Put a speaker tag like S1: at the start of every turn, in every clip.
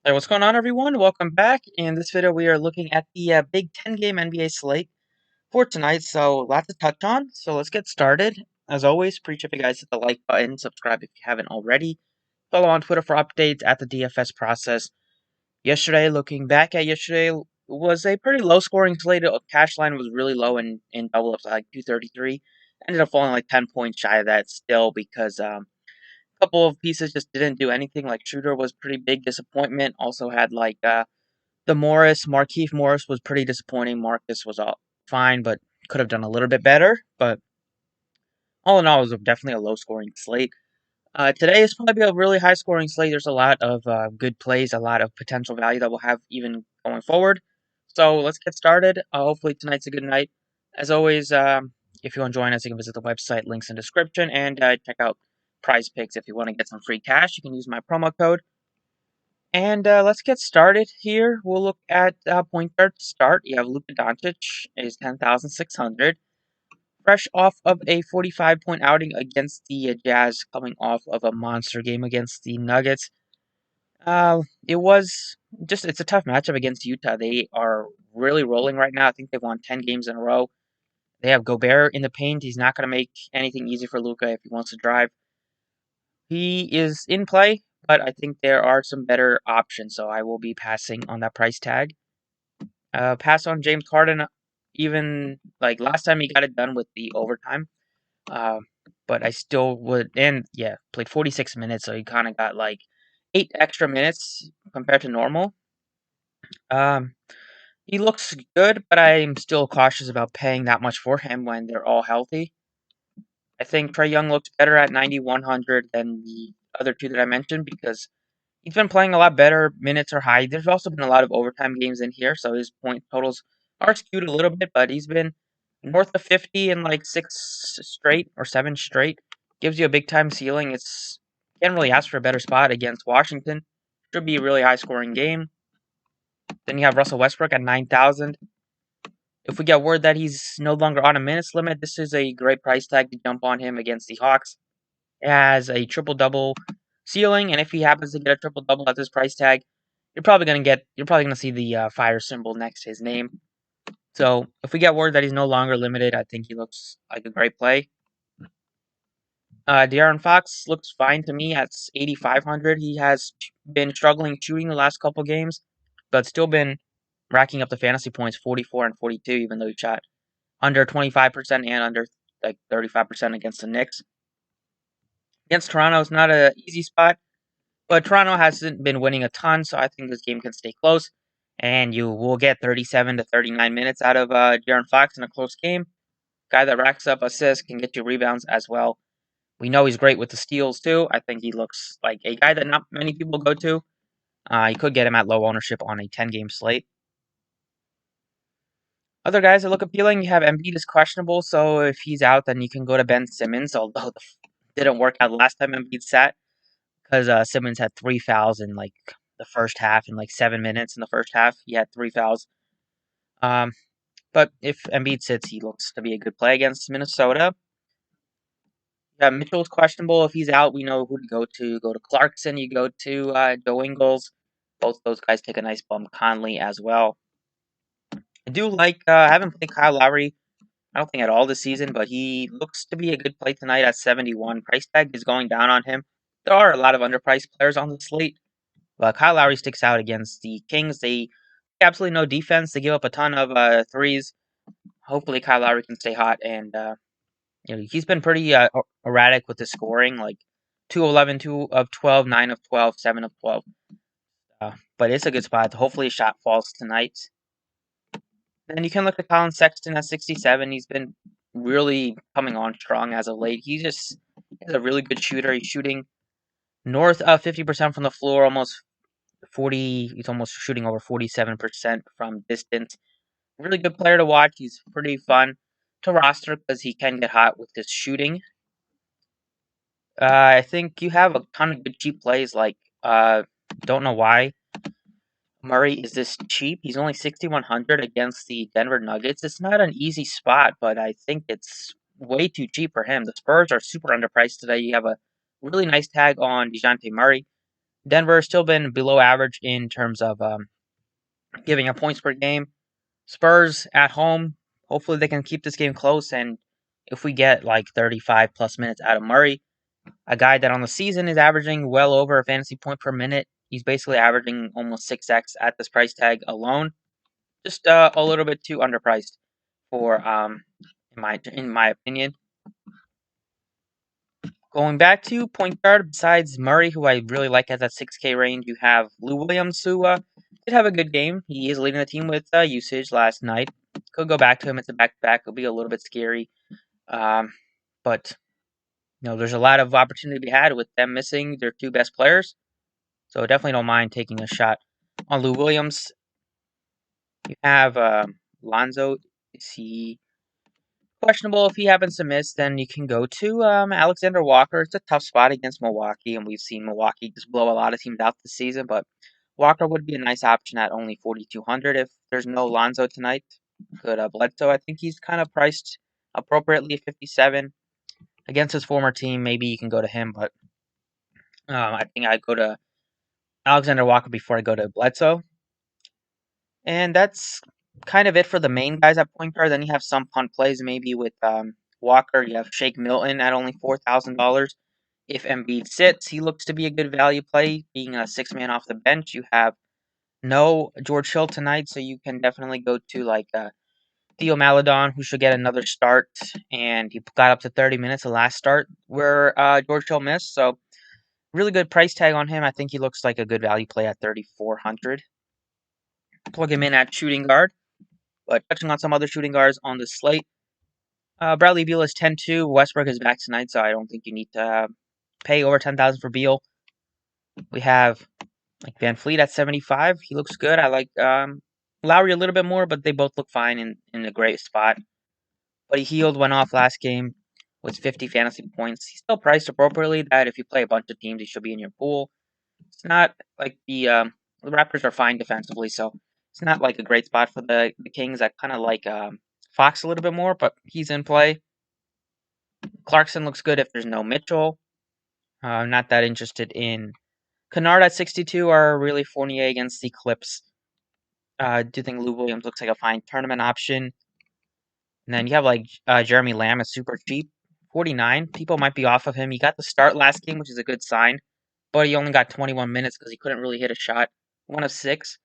S1: Hey, what's going on, everyone? Welcome back. In this video, we are looking at the Big 10 game NBA slate for tonight. So, lots to touch on. So, let's get started. As always, appreciate if you guys hit the like button, subscribe if you haven't already. Follow on Twitter for updates at the DFS process. Looking back at yesterday, was a pretty low scoring slate. Cash line was really low in double ups, like 233. Ended up falling like 10 points shy of that still because couple of pieces just didn't do anything. Like Shooter was pretty big disappointment. Also had like the Markeith Morris was pretty disappointing. Marcus was all fine, but could have done a little bit better. But all in all, it was definitely a low scoring slate. Today is probably a really high scoring slate. There's a lot of good plays, a lot of potential value that we'll have even going forward. So let's get started. Hopefully tonight's a good night. As always, if you want to join us, you can visit the website, links in description, and check out Prize Picks if you want to get some free cash. You can use my promo code. And let's get started here. We'll look at point guard to start. You have Luka Doncic is 10,600. Fresh off of a 45-point outing against the Jazz, coming off of a monster game against the Nuggets. It was it's a tough matchup against Utah. They are really rolling right now. I think they've won 10 games in a row. They have Gobert in the paint. He's not going to make anything easy for Luka if he wants to drive. He is in play, but I think there are some better options, so I will be passing on that price tag. Pass on James Harden, even like last time he got it done with the overtime. Uh, but I still would, and yeah, played 46 minutes, so he kind of got like 8 extra minutes compared to normal. Um, he looks good, but I'm still cautious about paying that much for him when they're all healthy. I think Trae Young looks better at 9,100 than the other two that I mentioned because he's been playing a lot better. Minutes are high. There's also been a lot of overtime games in here, so his point totals are skewed a little bit, but he's been north of 50 in like 6 straight or 7 straight. Gives you a big time ceiling. It's can't really ask for a better spot against Washington. Should be a really high scoring game. Then you have Russell Westbrook at 9,000. If we get word that he's no longer on a minutes limit, this is a great price tag to jump on him against the Hawks. It has a triple double ceiling, and if he happens to get a triple double at this price tag, you're probably gonna see the fire symbol next to his name. So if we get word that he's no longer limited, I think he looks like a great play. De'Aaron Fox looks fine to me at 8,500. He has been struggling shooting the last couple games, but still been racking up the fantasy points 44 and 42, even though he shot under 25% and under like 35% against the Knicks. Against Toronto, it's not an easy spot, but Toronto hasn't been winning a ton, so I think this game can stay close. And you will get 37 to 39 minutes out of De'Aaron Fox in a close game. Guy that racks up assists, can get you rebounds as well. We know he's great with the steals too. I think he looks like a guy that not many people go to. You could get him at low ownership on a 10-game slate. Other guys that look appealing, you have Embiid is questionable, so if he's out, then you can go to Ben Simmons, although it didn't work out last time Embiid sat, because Simmons had 3 fouls in like the first half, in like 7 minutes in the first half. He had 3 fouls. Um, but if Embiid sits, he looks to be a good play against Minnesota. Yeah, Mitchell's questionable. If he's out, we know who to go to. Go to Clarkson. You go to Joe Ingles. Both those guys take a nice bump. Conley as well. I do like. I haven't played Kyle Lowry. I don't think at all this season, but he looks to be a good play tonight at 71. Price tag is going down on him. There are a lot of underpriced players on the slate, but Kyle Lowry sticks out against the Kings. They absolutely no defense. They give up a ton of threes. Hopefully, Kyle Lowry can stay hot, and he's been pretty erratic with the scoring, like 2 of 11, 2 of 12, 9 of 12, 7 of 12. But it's a good spot. Hopefully, a shot falls tonight. Then you can look at Colin Sexton at 67. He's been really coming on strong as of late. He's a really good shooter. He's shooting north of 50% from the floor, almost 40. He's almost shooting over 47% from distance. Really good player to watch. He's pretty fun to roster because he can get hot with his shooting. I think you have a ton of good cheap plays. Like, don't know why Murray is this cheap. He's only 6,100 against the Denver Nuggets. It's not an easy spot, but I think it's way too cheap for him. The Spurs are super underpriced today. You have a really nice tag on DeJounte Murray. Denver has still been below average in terms of giving up points per game. Spurs at home, hopefully they can keep this game close, and if we get like 35 plus minutes out of Murray, a guy that on the season is averaging well over a fantasy point per minute, he's basically averaging almost 6x at this price tag alone. Just a little bit too underpriced for in my opinion. Going back to point guard, besides Murray, who I really like at that 6K range, you have Lou Williams, who did have a good game. He is leading the team with usage last night. Could go back to him. It's a back-to-back. It'll be a little bit scary. But, there's a lot of opportunity to be had with them missing their two best players. So definitely don't mind taking a shot on Lou Williams. You have Lonzo. Is he questionable? If he happens to miss, then you can go to Alexander Walker. It's a tough spot against Milwaukee, and we've seen Milwaukee just blow a lot of teams out this season. But Walker would be a nice option at only 4,200 if there's no Lonzo tonight. Good Bledsoe. I think he's kind of priced appropriately at 57 against his former team. Maybe you can go to him, but I think I'd go to Alexander Walker before I go to Bledsoe. And that's kind of it for the main guys at point guard. Then you have some punt plays, maybe with Walker. You have Shake Milton at only $4,000. If Embiid sits, he looks to be a good value play, being a six-man off the bench. You have no George Hill tonight, so you can definitely go to like Theo Maledon, who should get another start, and he got up to 30 minutes the last start where George Hill missed. So really good price tag on him. I think he looks like a good value play at 3,400. Plug him in at shooting guard. But touching on some other shooting guards on the slate, Bradley Beal is 10-2. Westbrook is back tonight, so I don't think you need to pay over 10,000 for Beal. We have like Van Fleet at 75. He looks good. I like Lowry a little bit more, but they both look fine in a great spot. But he went off last game with 50 fantasy points. He's still priced appropriately that if you play a bunch of teams, he should be in your pool. It's not like the Raptors are fine defensively, so it's not like a great spot for the Kings. I kind of like Fox a little bit more, but he's in play. Clarkson looks good if there's no Mitchell. I'm not that interested in Kennard at 62 or really Fournier against the Clips. I do think Lou Williams looks like a fine tournament option. And then you have like Jeremy Lamb is super cheap, 49. People might be off of him. He got the start last game, which is a good sign, but he only got 21 minutes because he couldn't really hit a shot. 1 of 6.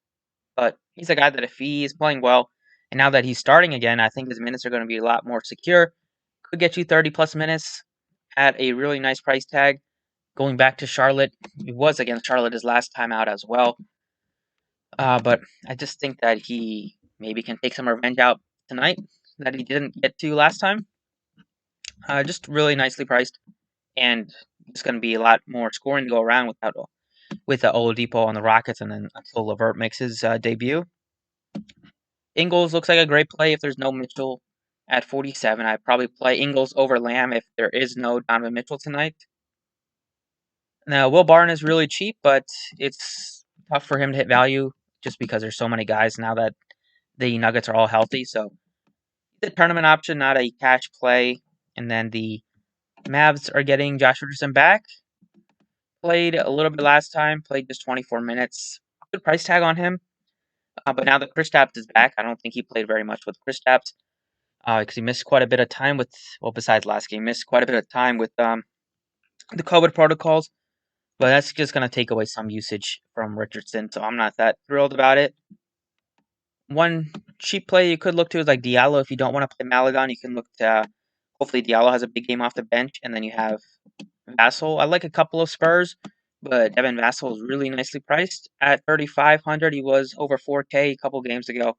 S1: But he's a guy that if he's playing well, and now that he's starting again, I think his minutes are going to be a lot more secure. Could get you 30 plus minutes at a really nice price tag. Going back to Charlotte, he was against Charlotte his last time out as well. But I just think that he maybe can take some revenge out tonight that he didn't get to last time. Just really nicely priced, and it's going to be a lot more scoring to go around with Oladipo on the Rockets, and then until LeVert makes his debut. Ingles looks like a great play if there's no Mitchell at 47. I'd probably play Ingles over Lamb if there is no Donovan Mitchell tonight. Now, Will Barton is really cheap, but it's tough for him to hit value just because there's so many guys now that the Nuggets are all healthy. So the tournament option, not a cash play. And then the Mavs are getting Josh Richardson back. Played a little bit last time, played just 24 minutes. Good price tag on him. But now that Kristaps is back, I don't think he played very much with Kristaps because he missed quite a bit of time with, well, besides last game, missed quite a bit of time with the COVID protocols. But that's just going to take away some usage from Richardson, so I'm not that thrilled about it. One cheap play you could look to is like Diallo. If you don't want to play Maledon, you can look to, hopefully Diallo has a big game off the bench, and then you have Vassell. I like a couple of Spurs, but Devin Vassell is really nicely priced at 3,500. He was over 4K a couple games ago.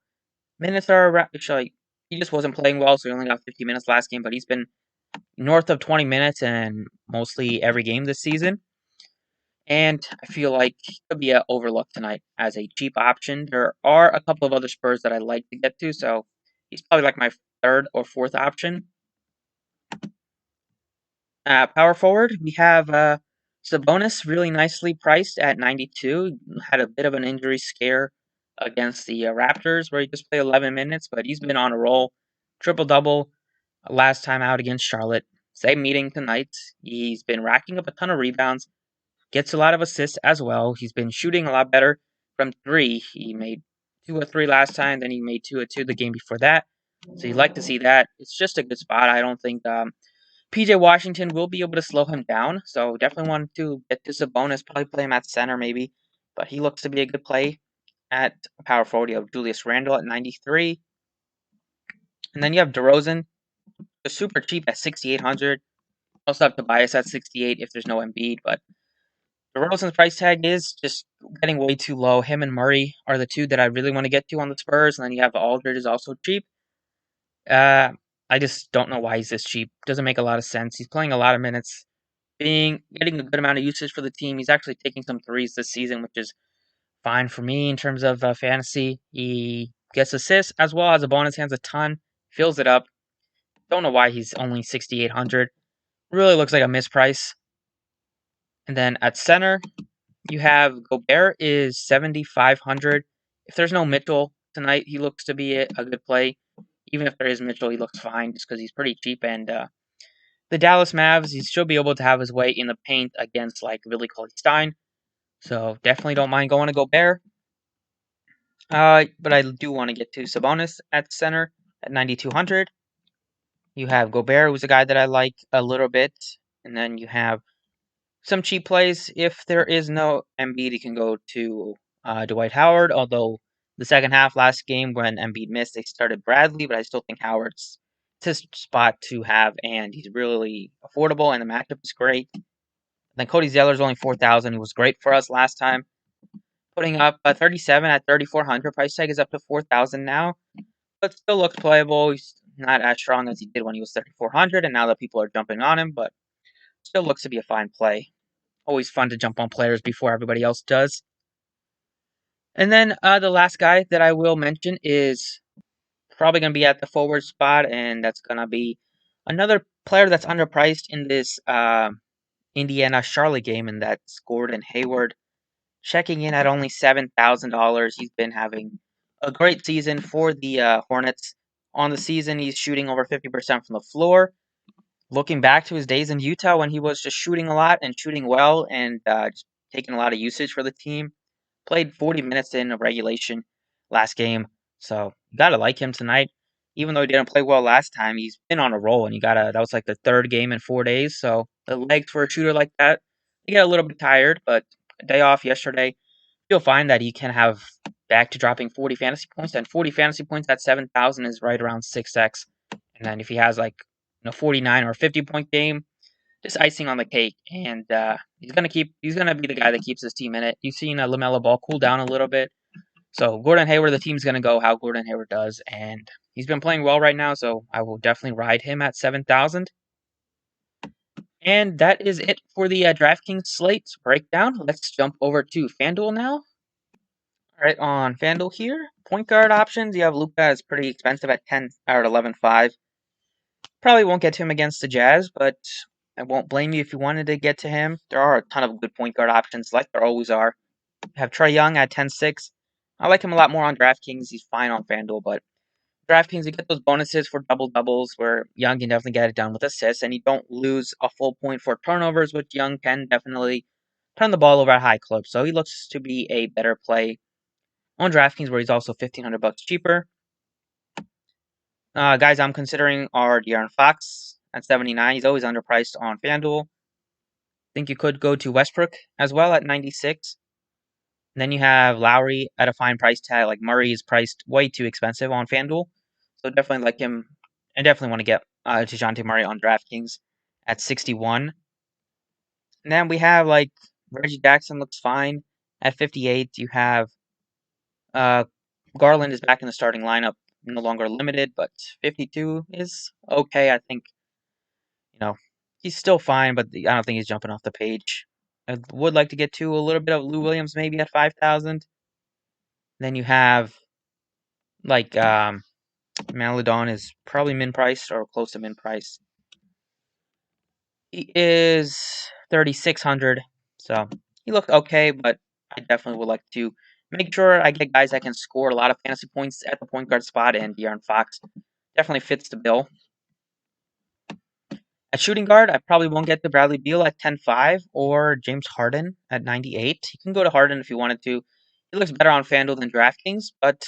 S1: Minutes are actually, he just wasn't playing well, so he only got 50 minutes last game, but he's been north of 20 minutes in mostly every game this season. And I feel like he could be overlooked tonight as a cheap option. There are a couple of other Spurs that I like to get to, so he's probably like my third or fourth option. Power forward, we have Sabonis, really nicely priced at 92. Had a bit of an injury scare against the Raptors where he just played 11 minutes, but he's been on a roll. Triple-double last time out against Charlotte. Same meeting tonight. He's been racking up a ton of rebounds. gets a lot of assists as well. He's been shooting a lot better from 3. He made 2 of 3 last time, then he made 2 of 2 the game before that. So you'd like to see that. It's just a good spot. I don't think PJ Washington will be able to slow him down. So definitely want to get to Sabonis, probably play him at center maybe. But he looks to be a good play at power forward. You have Julius Randle at 93. And then you have DeRozan, just super cheap at 6,800. Also have Tobias at 68 if there's no Embiid, but DeRozan's price tag is just getting way too low. Him and Murray are the two that I really want to get to on the Spurs, and then you have Aldridge is also cheap. I just don't know why he's this cheap. Doesn't make a lot of sense. He's playing a lot of minutes, getting a good amount of usage for the team. He's actually taking some threes this season, which is fine for me in terms of fantasy. He gets assists as well as a bonus, hands a ton, fills it up. Don't know why he's only 6,800. Really looks like a misprice. And then at center, you have Gobert is 7,500. If there's no Mitchell tonight, he looks to be a good play. Even if there is Mitchell, he looks fine just because he's pretty cheap. And the Dallas Mavs, he should be able to have his way in the paint against like Willie Cauley-Stein. So definitely don't mind going to Gobert. But I do want to get to Sabonis at center at 9,200. You have Gobert, who's a guy that I like a little bit. And then you have some cheap plays. If there is no Embiid, you can go to Dwight Howard, although the second half last game when Embiid missed, they started Bradley, but I still think Howard's his spot to have, and he's really affordable, and the matchup is great. Then Cody Zeller is only 4,000. He was great for us last time. Putting up 37 at 3,400. Price tag is up to 4,000 now, but still looks playable. He's not as strong as he did when he was 3,400, and now that people are jumping on him, but still looks to be a fine play. Always fun to jump on players before everybody else does. And then the last guy that I will mention is probably going to be at the forward spot, and that's going to be another player that's underpriced in this Indiana-Charlotte game, and that's Gordon Hayward. Checking in at only $7,000. He's been having a great season for the Hornets. On the season, he's shooting over 50% from the floor. Looking back to his days in Utah when he was just shooting a lot and shooting well and just taking a lot of usage for the team. Played 40 minutes in regulation last game, so you gotta like him tonight. Even though he didn't play well last time, he's been on a roll, and that was like the third game in 4 days. So the legs for a shooter like that, they get a little bit tired, but a day off yesterday, you'll find that he can have back to dropping 40 fantasy points, and 40 fantasy points at 7,000 is right around 6x. And then if he has like 49 or 50-point game, just icing on the cake, and he's gonna be the guy that keeps his team in it. You've seen LaMelo Ball cool down a little bit, so Gordon Hayward, the team's gonna go how Gordon Hayward does, and he's been playing well right now, so I will definitely ride him at 7,000. And that is it for the DraftKings slate breakdown. Let's jump over to Fanduel now. All right, on Fanduel here, point guard options. You have Luka is pretty expensive at 10 or 11.5. Probably won't get to him against the Jazz, but I won't blame you if you wanted to get to him. There are a ton of good point guard options, like there always are. You have Trae Young at 10.6. I like him a lot more on DraftKings. He's fine on FanDuel, but DraftKings, you get those bonuses for double-doubles where Young can definitely get it done with assists, and you don't lose a full point for turnovers, which Young can definitely turn the ball over at high clip. So he looks to be a better play on DraftKings, where he's also $1,500 cheaper. Guys I'm considering are De'Aaron Fox at 79. He's always underpriced on FanDuel. Think you could go to Westbrook as well at 96. And then you have Lowry at a fine price tag. Like Murray is priced way too expensive on FanDuel. So definitely like him. I definitely want to get DeJounte Murray on DraftKings at 61. And then we have like Reggie Jackson looks fine at 58. You have Garland is back in the starting lineup, no longer limited, but 52 is okay. I think, he's still fine, but I don't think he's jumping off the page. I would like to get to a little bit of Lou Williams maybe at 5,000. Then you have like Maladon is probably min priced or close to min priced. He is 3,600, so he looked okay, but I definitely would like to make sure I get guys that can score a lot of fantasy points at the point guard spot, and De'Aaron Fox definitely fits the bill. At shooting guard, I probably won't get to Bradley Beal at 10.5 or James Harden at 98. You can go to Harden if you wanted to. He looks better on Fanduel than DraftKings, but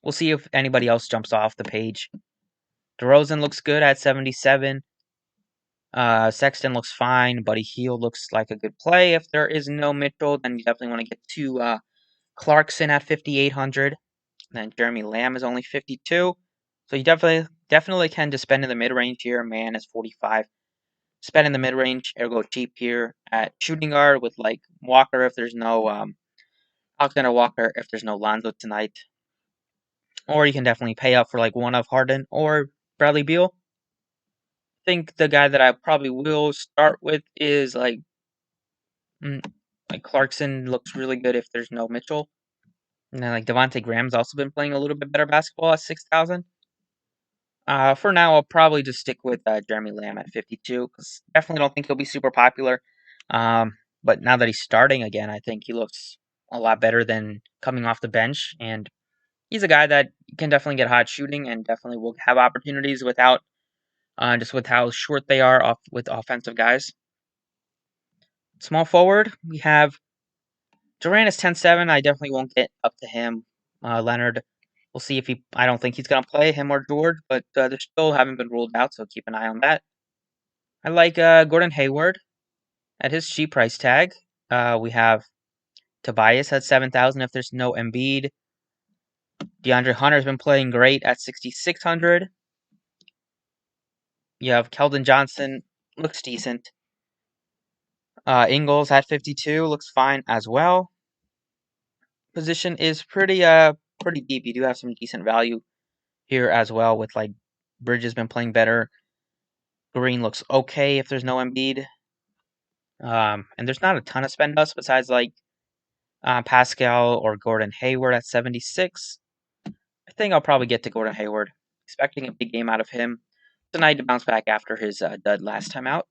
S1: we'll see if anybody else jumps off the page. DeRozan looks good at 77. Sexton looks fine. Buddy Hield looks like a good play. If there is no Mitchell, then you definitely want to get to Clarkson at 5,800. Then Jeremy Lamb is only 52. So you definitely can just spend in the mid-range here. Man is 45. Spend in the mid-range or go cheap here at shooting guard with like Walker if there's no Alexander Walker if there's no Lonzo tonight. Or you can definitely pay up for like one of Harden or Bradley Beal. I think the guy that I probably will start with is like Clarkson looks really good if there's no Mitchell. And then like Devontae Graham's also been playing a little bit better basketball at 6,000. For now, I'll probably just stick with Jeremy Lamb at 52 because definitely don't think he'll be super popular. But now that he's starting again, I think he looks a lot better than coming off the bench. And he's a guy that can definitely get hot shooting and definitely will have opportunities without just with how short they are off with offensive guys. Small forward, we have Durant is 10.7. I definitely won't get up to him. Leonard, we'll see if he. I don't think he's going to play him or George, but they still haven't been ruled out, so keep an eye on that. I like Gordon Hayward at his cheap price tag. We have Tobias at 7,000 if there's no Embiid. DeAndre Hunter's been playing great at 6,600. You have Keldon Johnson, looks decent. Ingles at 52 looks fine as well. Position is pretty deep. You do have some decent value here as well with like Bridges been playing better. Green looks okay if there's no Embiid. And there's not a ton of spend us besides like Pascal or Gordon Hayward at 76. I think I'll probably get to Gordon Hayward. Expecting a big game out of him tonight to bounce back after his dud last time out.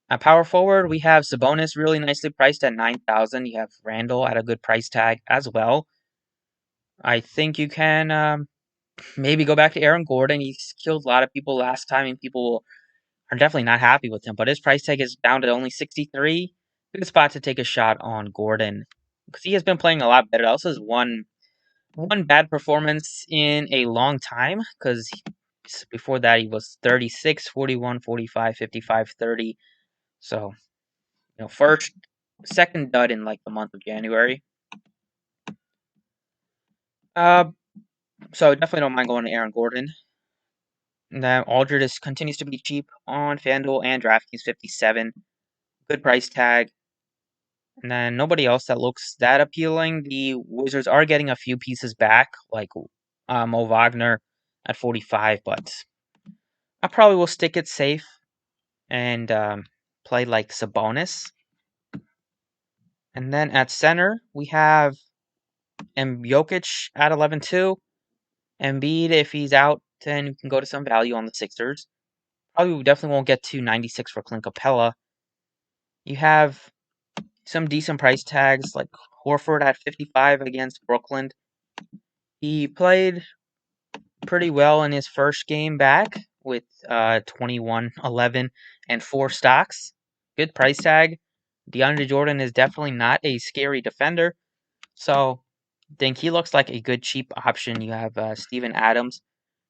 S1: At power forward, we have Sabonis really nicely priced at 9,000. You have Randall at a good price tag as well. I think you can maybe go back to Aaron Gordon. He's killed a lot of people last time, and people are definitely not happy with him. But his price tag is down to only 63. Good spot to take a shot on Gordon because he has been playing a lot better. Also, has one bad performance in a long time because before that he was 36, 41, 45, 55, 30. So, second dud in like the month of January. So definitely don't mind going to Aaron Gordon. And then Aldridge continues to be cheap on FanDuel and DraftKings 57. Good price tag. And then nobody else that looks that appealing. The Wizards are getting a few pieces back, like Mo Wagner at 45, but I probably will stick it safe and play like Sabonis. And then at center, we have Jokic at 11.2. Embiid, if he's out, then you can go to some value on the Sixers. Probably definitely won't get to 96 for Clint Capella. You have some decent price tags like Horford at 55 against Brooklyn. He played pretty well in his first game back with 21, 11, and 4 stocks. Good price tag. DeAndre Jordan is definitely not a scary defender. So I think he looks like a good cheap option. You have Steven Adams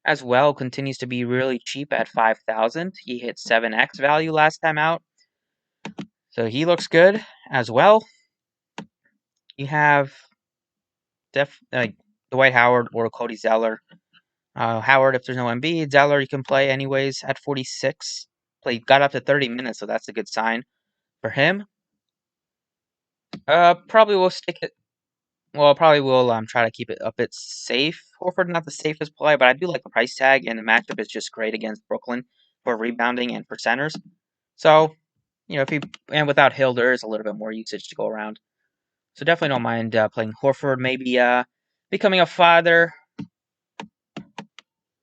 S1: as well, continues to be really cheap at 5,000. He hit 7x value last time out. So he looks good as well. You have Dwight Howard or Cody Zeller. Howard, if there's no Embiid, Zeller you can play anyways at 46. Got up to 30 minutes, so that's a good sign for him. Probably will stick it. Well, probably will try to keep it a bit safe. Horford not the safest play, but I do like the price tag, and the matchup is just great against Brooklyn for rebounding and for centers. So, and without Hill, there is a little bit more usage to go around. So definitely don't mind playing Horford. Maybe becoming a father,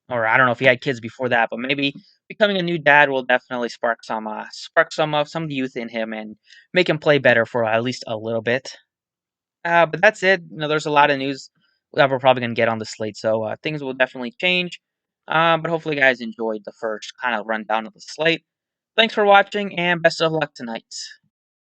S1: or I don't know if he had kids before that, but maybe becoming a new dad will definitely spark some youth in him and make him play better for at least a little bit. But that's it. There's a lot of news that we're probably gonna get on the slate, so things will definitely change. But hopefully, you guys enjoyed the first kind of rundown of the slate. Thanks for watching, and best of luck tonight.